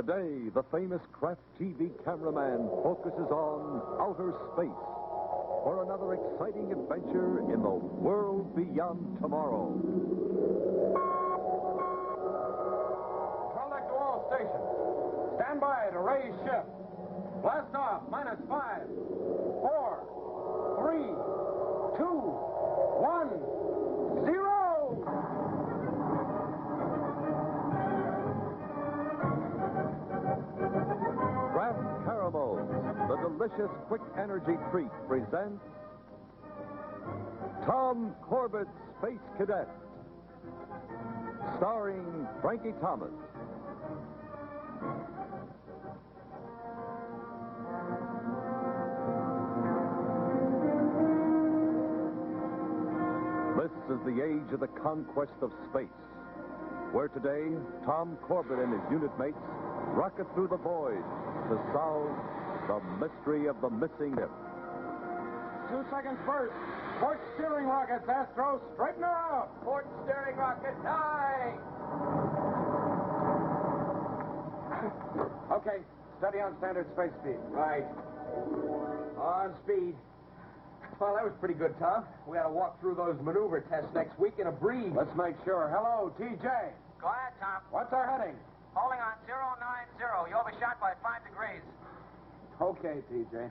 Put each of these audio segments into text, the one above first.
Today, the famous Kraft TV cameraman focuses on outer space for another exciting adventure in the world beyond tomorrow. Contact to all stations. Stand by to raise shift. Blast off. -5, 4, 3, 2, 1, 0. Kraft Caramels, the delicious quick energy treat, presents Tom Corbett's Space Cadet, starring Frankie Thomas. This is the age of the conquest of space, where today Tom Corbett and his unit mates rocket through the void to solve the mystery of the missing ship. 2 seconds first. Port steering rockets, Astro. Straighten her out. Port steering rockets, high. Okay, steady on standard space speed. Right. On speed. Well, that was pretty good, Tom. We ought to walk through those maneuver tests next week in a breeze. Let's make sure. Hello, TJ. Go ahead, Tom. What's our heading? Holding on 090. You overshot by 5 degrees. Okay, TJ.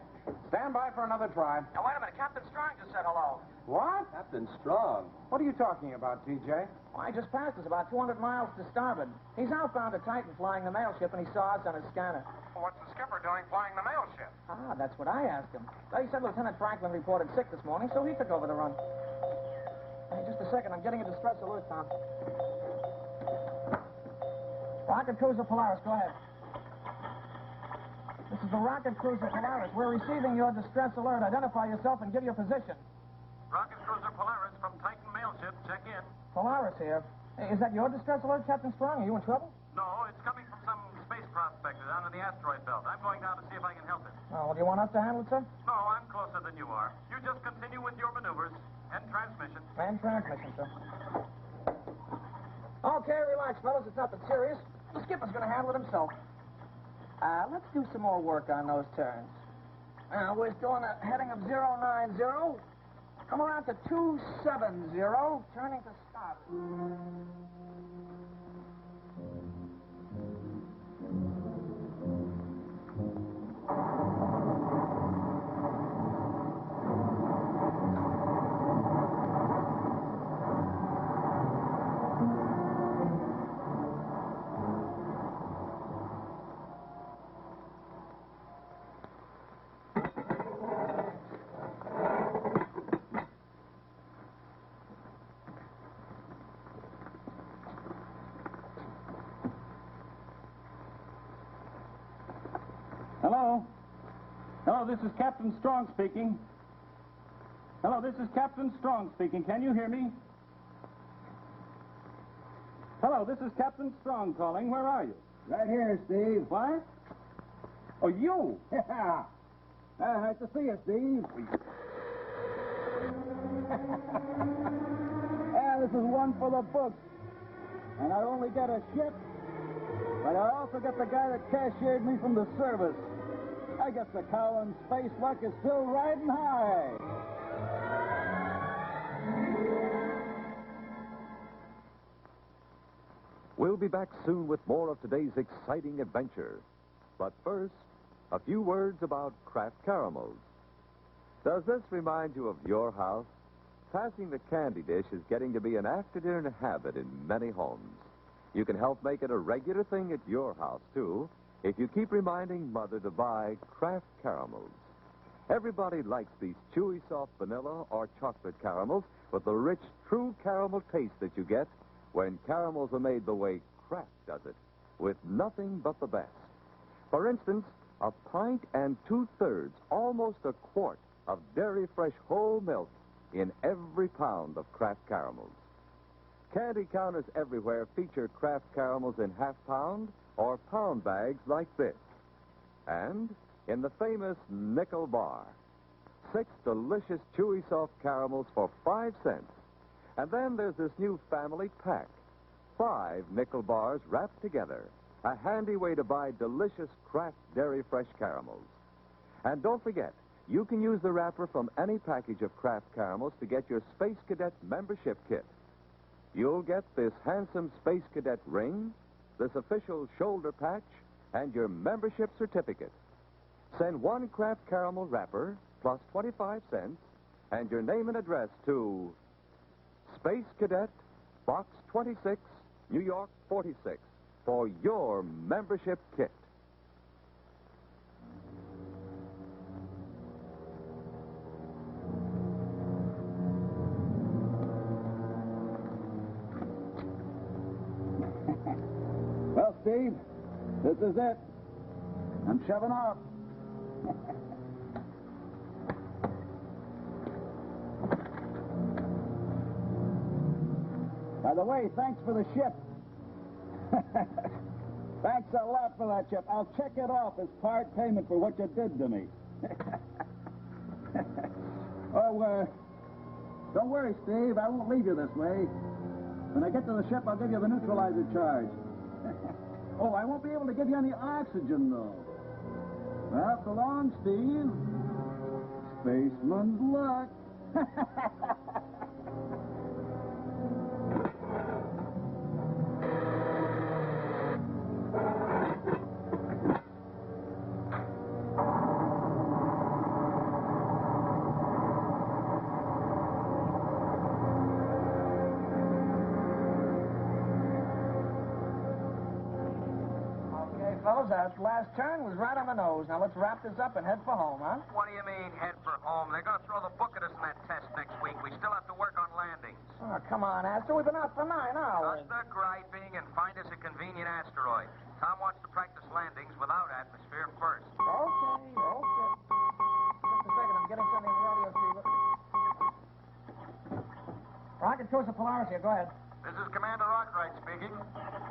Stand by for another try. Now, wait a minute. Captain Strong just said hello. What? Captain Strong. What are you talking about, TJ? Well, he just passed us about 200 miles to starboard. He's outbound to Titan flying the mail ship, and he saw us on his scanner. Well, what's the skipper doing flying the mail ship? Ah, that's what I asked him. Well, he said Lieutenant Franklin reported sick this morning, so he took over the run. Hey, just a second. I'm getting a distress alert, Tom. Rocket Cruiser Polaris, go ahead. This is the Rocket Cruiser Polaris. We're receiving your distress alert. Identify yourself and give your position. Rocket Cruiser Polaris from Titan mail ship. Check in. Polaris here. Hey, is that your distress alert, Captain Strong? Are you in trouble? No, it's coming from some space prospector down in the asteroid belt. I'm going down to see if I can help him. Oh, well, do you want us to handle it, sir? No, I'm closer than you are. You just continue with your maneuvers and transmission. And transmission, sir. Okay, relax, fellas. It's nothing serious. The skipper's going to handle it himself. Let's do some more work on those turns. We're doing a heading of 090. Come around to 270, turning to stop. Hello? Hello, this is Captain Strong speaking. Hello, this is Captain Strong speaking. Can you hear me? Hello, this is Captain Strong calling. Where are you? Right here, Steve. What? Oh, you? Yeah. Nice to see you, Steve. Yeah, this is one for the books. And I only get a ship, but I also get the guy that cashiered me from the service. I guess the cow in space luck is still riding high. We'll be back soon with more of today's exciting adventure. But first, a few words about Kraft Caramels. Does this remind you of your house? Passing the candy dish is getting to be an after-dinner habit in many homes. You can help make it a regular thing at your house, too, if you keep reminding Mother to buy Kraft Caramels. Everybody likes these chewy, soft vanilla or chocolate caramels with the rich, true caramel taste that you get when caramels are made the way Kraft does it, with nothing but the best. For instance, a pint and 2/3, almost a quart, of dairy-fresh whole milk in every pound of Kraft Caramels. Candy counters everywhere feature Kraft Caramels in half-pound or pound bags like this. And in the famous nickel bar, 6 delicious, chewy, soft caramels for 5 cents. And then there's this new family pack, 5 nickel bars wrapped together. a handy way to buy delicious Kraft Dairy Fresh caramels. And don't forget, you can use the wrapper from any package of Kraft caramels to get your Space Cadet membership kit. You'll get this handsome Space Cadet ring, this official shoulder patch, and your membership certificate. Send one Kraft caramel wrapper plus 25 cents and your name and address to Space Cadet, Box 26, New York 46, for your membership kit. Well, Steve, this is it. I'm shoving off. By the way, thanks for the ship. Thanks a lot for that ship. I'll check it off as part payment for what you did to me. Don't worry, Steve. I won't leave you this way. When I get to the ship, I'll give you the neutralizer charge. Oh, I won't be able to give you any oxygen, though. Well, so long, Steve. Spaceman's luck. Fellas, that last turn was right on the nose. Now let's wrap this up and head for home, huh? What do you mean, head for home? They're going to throw the book at us in that test next week. We still have to work on landings. Oh, come on, Astor. We've been out for 9 hours. Just the griping and find us a convenient asteroid. Tom wants to practice landings without atmosphere first. Okay. Just a second. I'm getting something in the audio receiver. Rocket Cruiser Polaris here. Go ahead. This is Commander Arkwright speaking.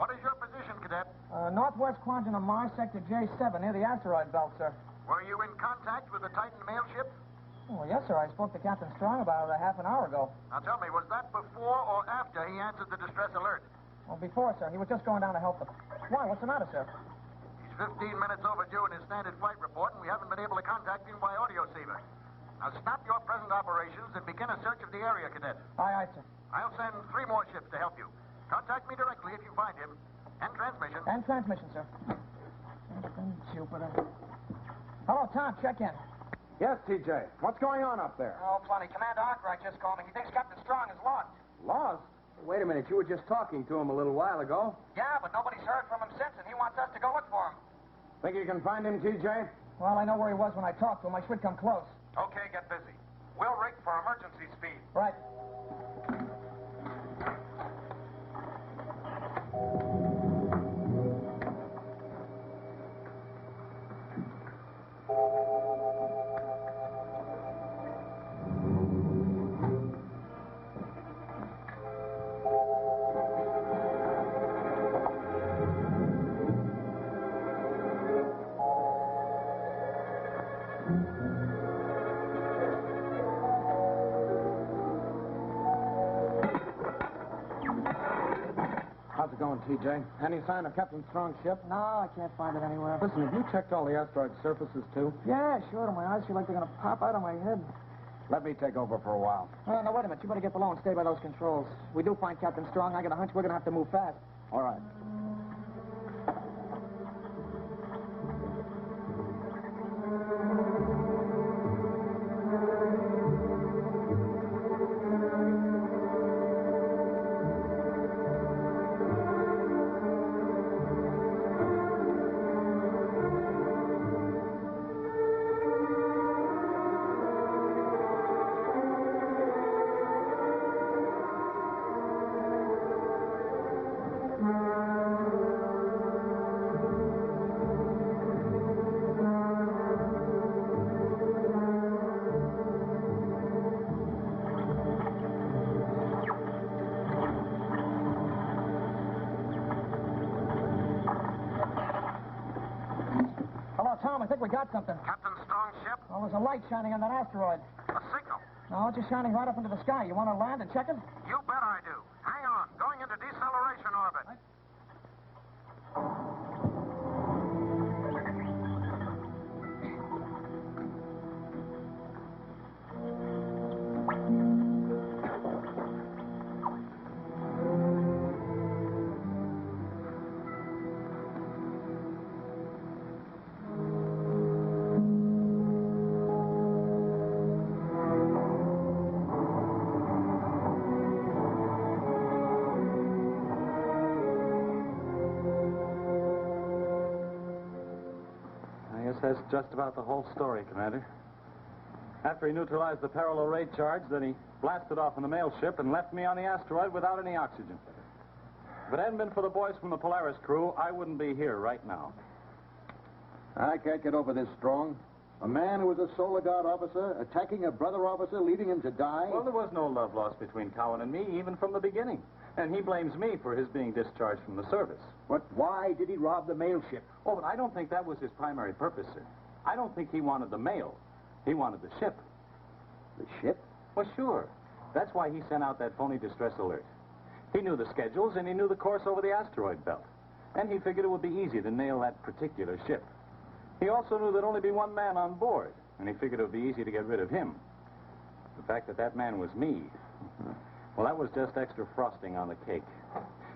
What is your position, Cadet? Northwest quadrant of Mars, Sector J7, near the asteroid belt, sir. Were you in contact with the Titan mail ship? Oh, yes, sir. I spoke to Captain Strong about half an hour ago. Now tell me, was that before or after he answered the distress alert? Well, before, sir. He was just going down to help them. Why? What's the matter, sir? He's 15 minutes overdue in his standard flight report, and we haven't been able to contact him by audio receiver. Now stop your present operations and begin a search of the area, Cadet. Aye, sir. I'll send 3 more ships to help you. Contact me directly if you find him. End transmission. And transmission, sir. Jupiter. Hello, Tom. Check in. Yes, TJ. What's going on up there? Oh, funny. Commander Arkwright just called me. He thinks Captain Strong is lost. Lost? Wait a minute. You were just talking to him a little while ago. Yeah, but nobody's heard from him since, and he wants us to go look for him. Think you can find him, TJ? Well, I know where he was when I talked to him. I should come close. Okay, get busy. We'll rig for emergency speed. Right. How's it going, TJ? Any sign of Captain Strong's ship? No, I can't find it anywhere. Listen, have you checked all the asteroid surfaces, too? Yeah, sure. My eyes feel like they're going to pop out of my head. Let me take over for a while. No, wait a minute. You better get below and stay by those controls. If we do find Captain Strong, I got a hunch we're going to have to move fast. All right. Hello, Tom. I think we got something. Captain Strong's ship? Oh, there's a light shining on that asteroid. A signal. No, it's just shining right up into the sky. You want to land and check it? You bet I do. Hang on. Going into deceleration orbit. just about the whole story, Commander. After he neutralized the parallel rate charge, then he blasted off in the mail ship and left me on the asteroid without any oxygen. If it hadn't been for the boys from the Polaris crew, I wouldn't be here right now. I can't get over this, Strong. A man who was a Solar Guard officer attacking a brother officer, leaving him to die? Well, there was no love lost between Cowan and me, even from the beginning. And he blames me for his being discharged from the service. But why did he rob the mail ship? Oh, but I don't think that was his primary purpose, sir. I don't think he wanted the mail. He wanted the ship. The ship? Well, sure. That's why he sent out that phony distress alert. He knew the schedules, and he knew the course over the asteroid belt. And he figured it would be easy to nail that particular ship. He also knew there'd only be one man on board, and he figured it would be easy to get rid of him. The fact that that man was me, well, that was just extra frosting on the cake.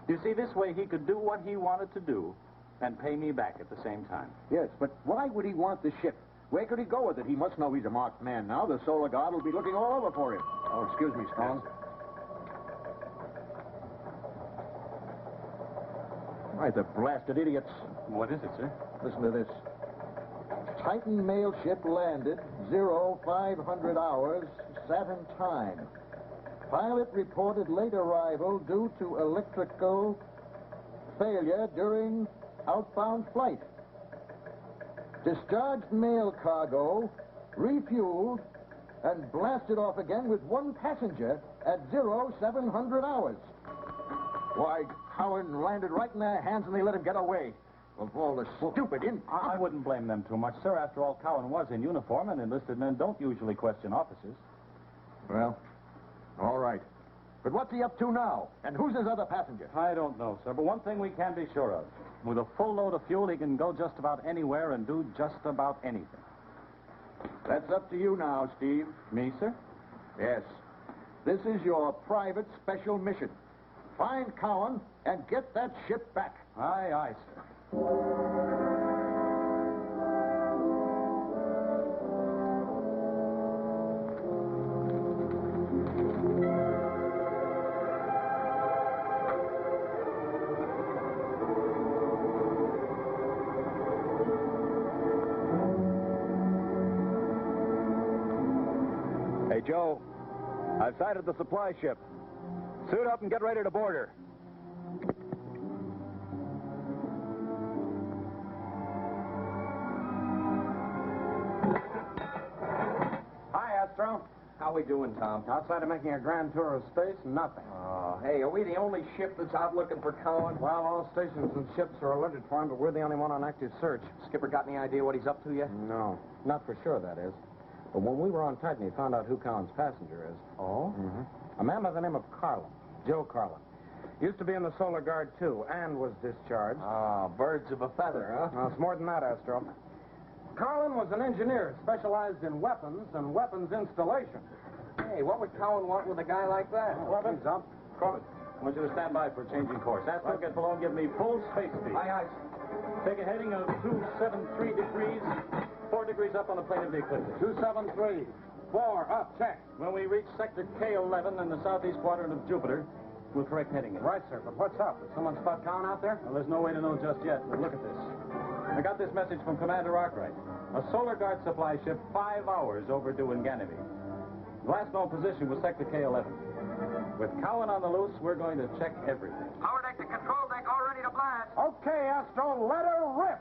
You see, this way he could do what he wanted to do and pay me back at the same time. Yes, but why would he want the ship? Where could he go with it? He must know he's a marked man now. The Solar Guard will be looking all over for him. Oh, excuse me, Strong. Yes, Right, the blasted idiots. what is it, sir? Listen to this. Titan mail ship landed 0500 hours Saturn time. Pilot reported late arrival due to electrical failure during outbound flight. Discharged mail cargo, refueled, and blasted off again with one passenger at 0700 hours. Why, Cowan landed right in their hands and they let him get away. Of all the stupid I wouldn't blame them too much, sir. After all, Cowan was in uniform, and enlisted men don't usually question officers. Well, all right. But what's he up to now? And who's his other passenger? I don't know, sir, but one thing we can be sure of. With a full load of fuel, he can go just about anywhere and do just about anything. That's up to you now, Steve. Me, sir? Yes. This is your private special mission. Find Cowan and get that ship back. Aye, aye, sir. Hey, Joe, I've sighted the supply ship. Suit up and get ready to board her. Hi, Astro. How we doing, Tom? Outside of making a grand tour of space, nothing. Oh, hey, are we the only ship that's out looking for Cowan? Well, all stations and ships are alerted for him, but we're the only one on active search. Skipper got any idea what he's up to yet? No, not for sure, that is. But when we were on Titan, he found out who Cowan's passenger is. Oh? Mm-hmm. A man by the name of Carlin, Joe Carlin. Used to be in the Solar Guard, too, and was discharged. Ah, birds of a feather, huh? No, it's more than that, Astro. Carlin was an engineer specialized in weapons and weapons installation. Hey, what would Cowan want with a guy like that? Weapons up. Corbett, I want you to stand by for changing course. Astro, get below and give me full space speed. Aye, aye. Take a heading of 273 degrees, 4 degrees up on the plane of the eclipse. 273. 4 up, check. When we reach sector K11 in the southeast quadrant of Jupiter, we'll correct heading it. Right, sir, but what's up? Did someone spot Cowan out there? Well, there's no way to know just yet, but look at this. I got this message from Commander Arkwright. A Solar Guard supply ship 5 hours overdue in Ganymede. The last known position was sector K11. With Cowan on the loose, we're going to check everything. Power deck to control deck, all ready to blast. Okay, Astro, let her rip.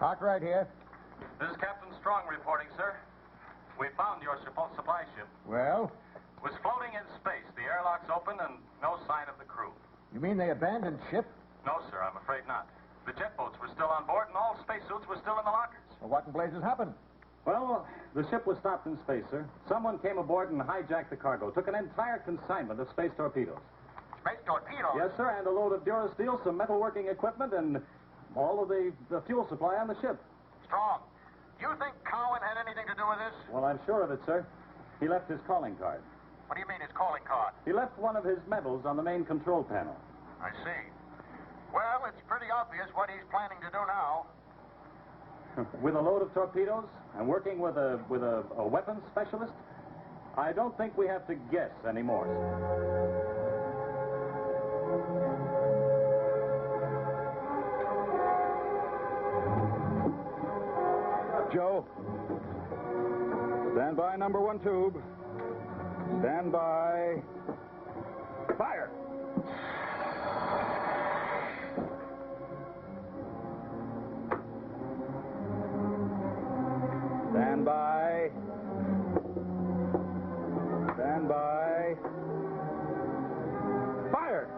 Arkwright here. This is Captain Strong reporting, sir. We found your supply ship. Well, It was floating in space. The airlock's open and no sign of the crew. you mean they abandoned ship? No, sir, I'm afraid not. The jet boats were still on board and all spacesuits were still in the lockers. Well, what in blazes happened? Well, the ship was stopped in space, sir. Someone came aboard and hijacked the cargo, took an entire consignment of space torpedoes. Space torpedoes? Yes, sir, and a load of Durasteel, some metalworking equipment, and all of the fuel supply on the ship. Strong, you think Cowan had anything to do with this? Well, I'm sure of it, sir. He left his calling card. What do you mean his calling card? He left one of his medals on the main control panel. I see. Well, it's pretty obvious what he's planning to do now. With a load of torpedoes and working with a weapons specialist, I don't think we have to guess anymore. Joe. Stand by, number 1 tube. Stand by. Fire! Stand by. Stand by. Fire!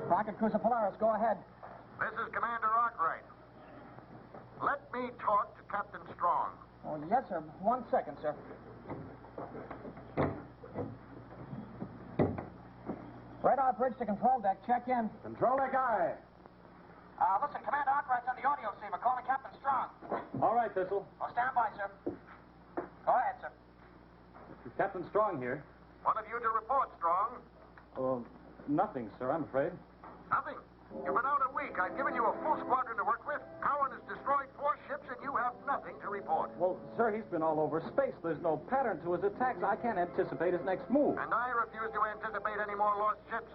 Rocket Cruiser Polaris, go ahead. This is Commander Arkwright. Let me talk to Captain Strong. Oh, yes, sir. 1 second, sir. Radar bridge to control deck. Check in. Control deck aye. Listen, Commander Arkwright's on the audio receiver calling Captain Strong. All right, Thistle. Oh, stand by, sir. Go ahead, sir. Captain Strong here. What have you to report, Strong? Nothing, sir, I'm afraid. Nothing. You've been out a week. I've given you a full squadron to work with. Cowan has destroyed 4 ships, and you have nothing to report. Well, sir, he's been all over space. There's no pattern to his attacks. I can't anticipate his next move. And I refuse to anticipate any more lost ships.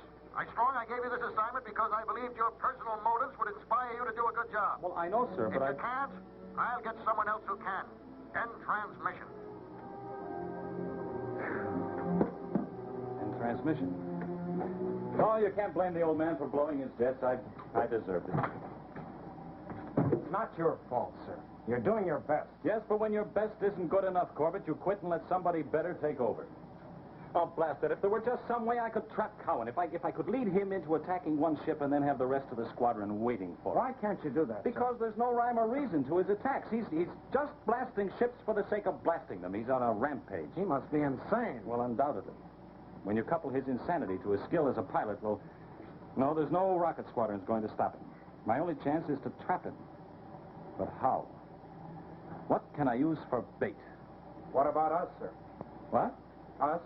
Strong, I gave you this assignment because I believed your personal motives would inspire you to do a good job. Well, I know, sir, If but you can't, I'll get someone else who can. End transmission. In transmission. Oh, you can't blame the old man for blowing his jets. I deserved it. It's not your fault, sir. You're doing your best. Yes, but when your best isn't good enough, Corbett, you quit and let somebody better take over. Oh, blast it. If there were just some way I could trap Cowan, if I could lead him into attacking one ship and then have the rest of the squadron waiting for him. Why can't you do that, Because there's no rhyme or reason to his attacks. He's just blasting ships for the sake of blasting them. He's on a rampage. He must be insane. Well, undoubtedly. When you couple his insanity to his skill as a pilot, well, no, there's no rocket squadron's going to stop him. My only chance is to trap him. But how? What can I use for bait? What about us, sir? What? Us?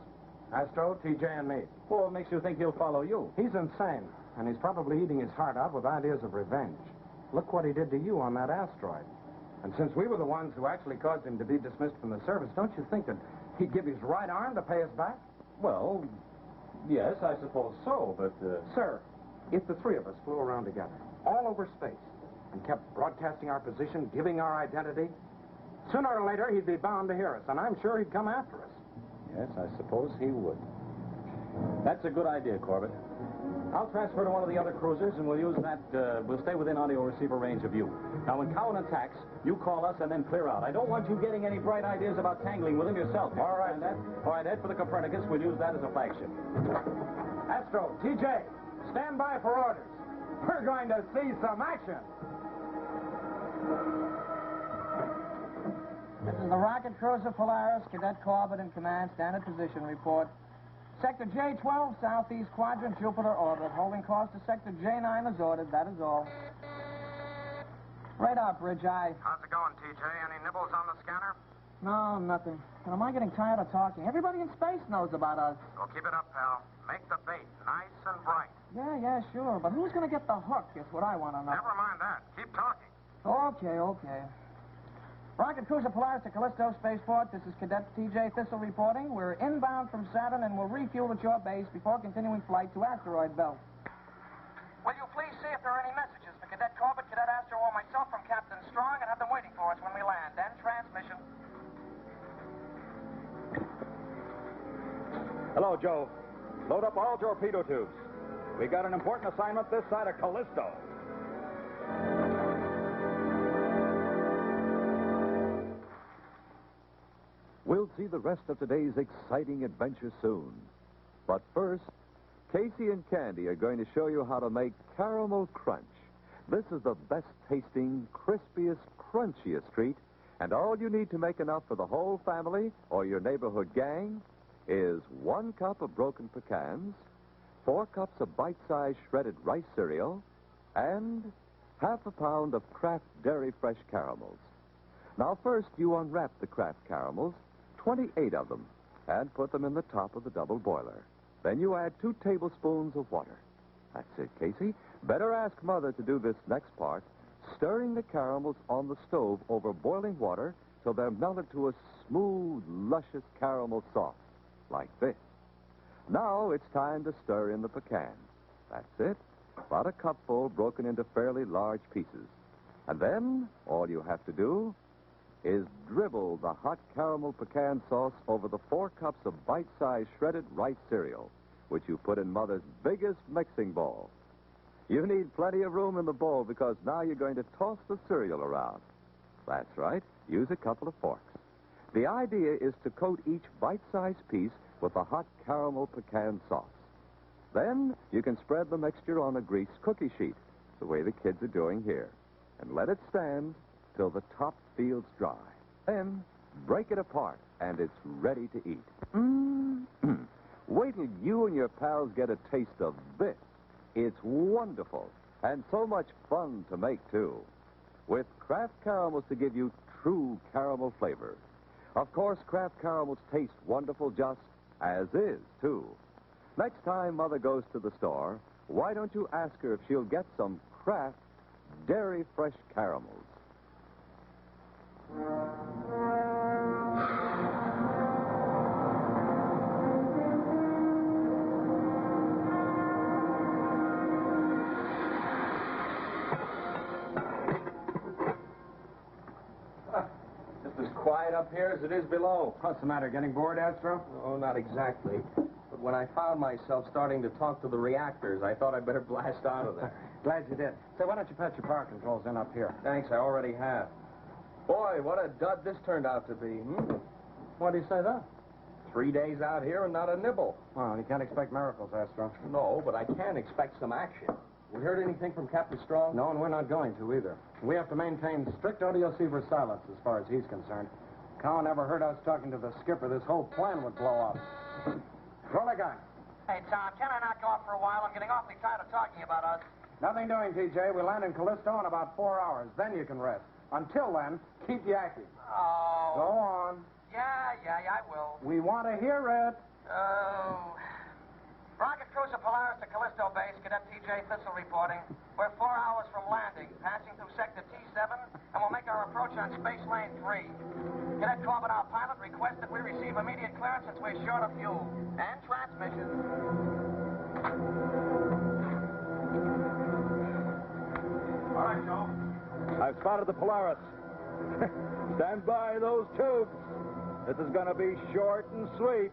Astro, TJ, and me. Well, what makes you think he'll follow you? He's insane, and he's probably eating his heart out with ideas of revenge. Look what he did to you on that asteroid. And since we were the ones who actually caused him to be dismissed from the service, don't you think that he'd give his right arm to pay us back? Well, yes, I suppose so, but... Sir, if the 3 of us flew around together, all over space, and kept broadcasting our position, giving our identity, sooner or later he'd be bound to hear us, and I'm sure he'd come after us. Yes, I suppose he would. That's a good idea, Corbett. I'll transfer to one of the other cruisers, and we'll use that, we'll stay within audio receiver range of you. Now, when Cowan attacks, you call us and then clear out. I don't want you getting any bright ideas about tangling with him yourself. All right, That? All right, head for the Copernicus. We'll use that as a flagship. Astro, TJ, stand by for orders. We're going to see some action. This is the Rocket Cruiser Polaris, Cadet Corbett in command, standard position report. Sector J12, southeast quadrant, Jupiter orbit. Holding course to Sector J9 as ordered, that is all. Radar bridge, aye. How's it going, TJ? Any nibbles on the scanner? No, nothing. And am I getting tired of talking? Everybody in space knows about us. Well, keep it up, pal. Make the bait nice and bright. Yeah, sure. But who's going to get the hook is what I want to know. Never mind that. Keep talking. Okay. Rocket Cruiser Polaris to Callisto Spaceport. This is Cadet TJ Thistle reporting. We're inbound from Saturn and will refuel at your base before continuing flight to Asteroid Belt. Will you please see if there are any messages for Cadet Corbett, Cadet Astro, or myself from Captain Strong, and have them waiting for us when we land. End transmission. Hello, Joe. Load up all torpedo tubes. We got an important assignment this side of Callisto. We'll see the rest of today's exciting adventure soon. But first, Casey and Candy are going to show you how to make caramel crunch. This is the best tasting, crispiest, crunchiest treat, and all you need to make enough for the whole family or your neighborhood gang is 1 cup of broken pecans, 4 cups of bite-sized shredded rice cereal, and half a pound of Kraft Dairy Fresh caramels. Now, first, you unwrap the Kraft caramels, 28 of them, and put them in the top of the double boiler. Then you add 2 tablespoons of water. That's it, Casey. Better ask Mother to do this next part, stirring the caramels on the stove over boiling water till they're melted to a smooth, luscious caramel sauce, like this. Now it's time to stir in the pecans. That's it. About a cupful broken into fairly large pieces. And then all you have to do is dribble the hot caramel pecan sauce over the 4 cups of bite-sized shredded rice cereal, which you put in Mother's biggest mixing bowl. You need plenty of room in the bowl because now you're going to toss the cereal around. That's right. Use a couple of forks. The idea is to coat each bite-sized piece with the hot caramel pecan sauce. Then you can spread the mixture on a greased cookie sheet, the way the kids are doing here, and let it stand till the top feels dry. Then break it apart, and it's ready to eat. Wait till you and your pals get a taste of this. It's wonderful, and so much fun to make, too, with Kraft caramels to give you true caramel flavor. Of course, Kraft caramels taste wonderful just as is, too. Next time Mother goes to the store, why don't you ask her if she'll get some Kraft Dairy Fresh caramels? Just as quiet up here as it is below. What's the matter, getting bored, Astro? Oh, not exactly. But when I found myself starting to talk to the reactors, I thought I'd better blast out of there. Glad you did. Say, why don't you patch your power controls in up here? Thanks, I already have. Boy, what a dud this turned out to be, Why do you say that? 3 days out here and not a nibble. Well, you can't expect miracles, Astro. No, but I can expect some action. We heard anything from Captain Strong? No, and we're not going to either. We have to maintain strict audioceiver silence as far as he's concerned. Cowan never heard us talking to the skipper. This whole plan would blow up. Roll a gun. Hey, Tom, can I not go off for a while? I'm getting awfully tired of talking about us. Nothing doing, TJ. We land in Callisto in about 4 hours. Then you can rest. Until then, keep yakking. Oh. Go on. Yeah, I will. We want to hear it. Oh. Rocket cruiser Polaris to Callisto base, Cadet TJ Thistle reporting. We're 4 hours from landing, passing through sector T7, and we'll make our approach on space lane 3. Cadet Corbett, our pilot, requests that we receive immediate clearance since we're short of fuel. And transmission. All right, Joe. I've spotted the Polaris. Stand by those tubes. This is going to be short and sweet.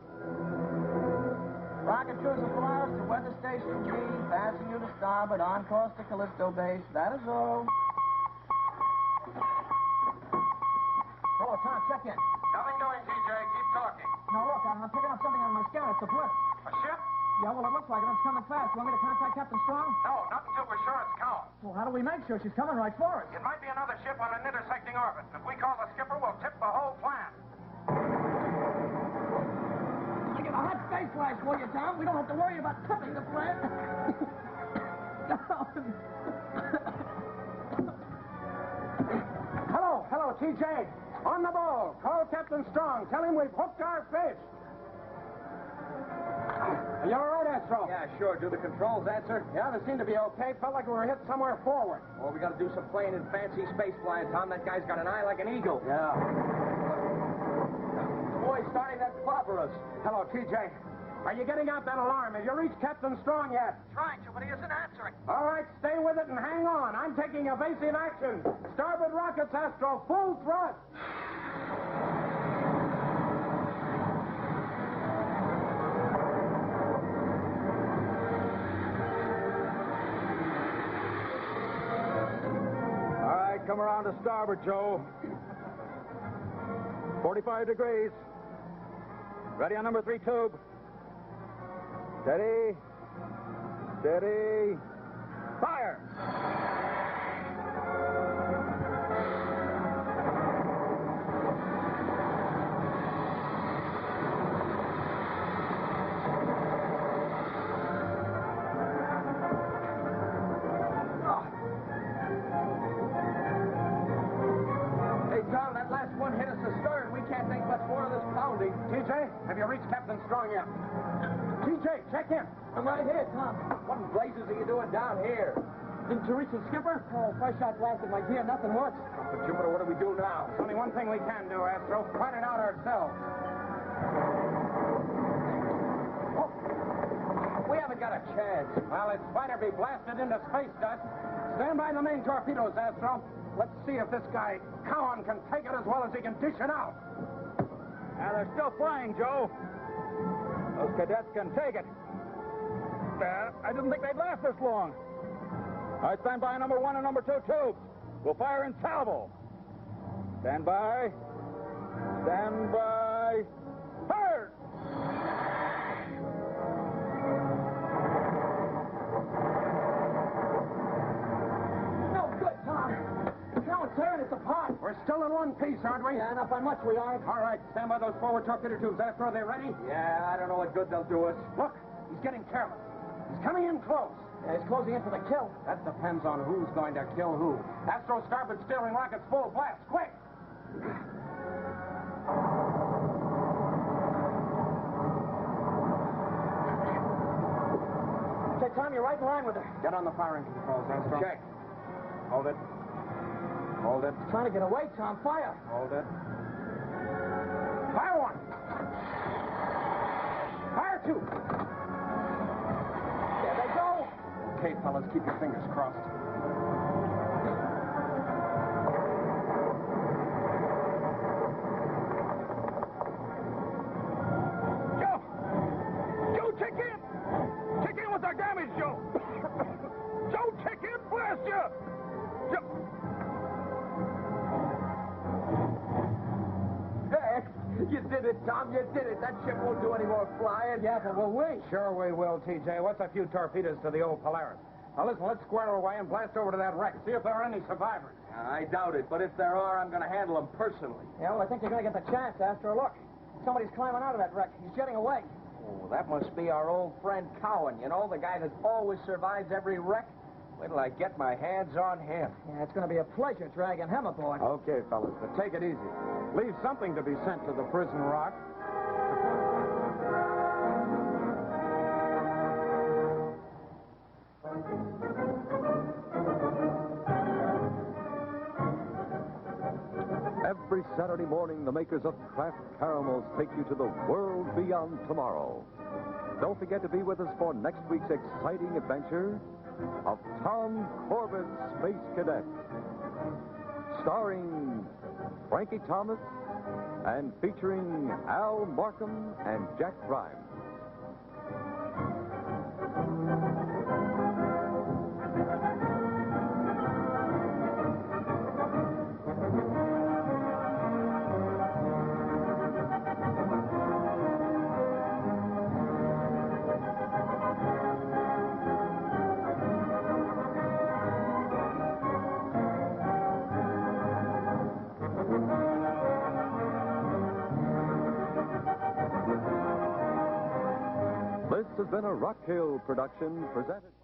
Rocket cruiser Polaris to weather station G, passing you to starboard, on course to Callisto base. That is all. Hello, Tom, check in. Nothing doing, TJ. Keep talking. Now, look, I'm picking up something on my scanner. It's a blip. A ship? Yeah, well, it looks like it. It's coming fast. You want me to contact Captain Strong? No, not until we're sure it's Cowan. Well, how do we make sure she's coming right for us? It might be another ship on an intersecting orbit. If we call the skipper, we'll tip the whole plan. Give a hot space flash, will you, Tom? We don't have to worry about tipping the plan. Hello, TJ. On the ball. Call Captain Strong. Tell him we've hooked our fish. Are you all right, Astro? Yeah, sure. Do the controls answer? Yeah, they seem to be okay. Felt like we were hit somewhere forward. Well, we got to do some playing in fancy space flying, Tom. That guy's got an eye like an eagle. Yeah. Boy's starting that clobber us. Hello, TJ. Are you getting out that alarm? Have you reached Captain Strong yet? Trying to, but he isn't answering. All right, stay with it and hang on. I'm taking evasive action. Starboard rockets, Astro. Full thrust. All right, come around to starboard, Joe. 45 degrees. Ready on number 3 tube. Steady. Steady. Fire! Hey, Tom, that last more of this pounding. TJ, have you reached Captain Strong yet? TJ, check in. I'm right here, Tom. What in blazes are you doing down here? Didn't you reach the skipper? Oh, first shot blasted my gear. Nothing works. But Jupiter, what do we do now? There's only one thing we can do, Astro. Find it out ourselves. Oh, we haven't got a chance. Well, it's fighter be blasted into space dust. Stand by the main torpedoes, Astro. Let's see if this guy, Cowan, can take it as well as he can dish it out. They're still flying, Joe. Those cadets can take it. I didn't think they'd last this long. All right, stand by number 1 and number 2 tubes. We'll fire in salvo. Stand by. Stand by. Fire! No good, Tom. Now it's tearing us apart. We're still in one piece, aren't we? Yeah, not by much we aren't. All right, stand by those forward torpedo tubes, Astro. Are they ready? Yeah, I don't know what good they'll do us. Look, he's getting careless. He's coming in close. Yeah, he's closing in for the kill. That depends on who's going to kill who. Astro, starboard steering rockets full blast. Quick! Okay, Tom, you're right in line with her. Get on the firing controls, Astro. Check. Hold it. Hold it. He's trying to get away, Tom. Fire. Hold it. Fire one. Fire two. There they go. Okay, fellas, keep your fingers crossed. Joe! Joe, check in! Check in with our damage, Joe! Joe, check in, blast you! Joe! Hey, you did it, Tom. You did it. That ship won't do any more flying. Yeah, but will we? Sure we will, TJ. What's a few torpedoes to the old Polaris? Now, listen, let's square away and blast over to that wreck. See if there are any survivors. I doubt it, but if there are, I'm going to handle them personally. Yeah, well, I think you're going to get the chance, Astro. Look, somebody's climbing out of that wreck. He's jetting away. Oh, that must be our old friend Cowan. You know, the guy that always survives every wreck. Wait till I get my hands on him. Yeah, it's going to be a pleasure dragging him aboard. Okay, fellas, but take it easy. Leave something to be sent to the prison rock. Every Saturday morning, the makers of Kraft Caramels take you to the world beyond tomorrow. Don't forget to be with us for next week's exciting adventure of Tom Corbett, Space Cadet. Starring Frankie Thomas and featuring Al Markham and Jack Grimes. This has been a Rock Hill production presented.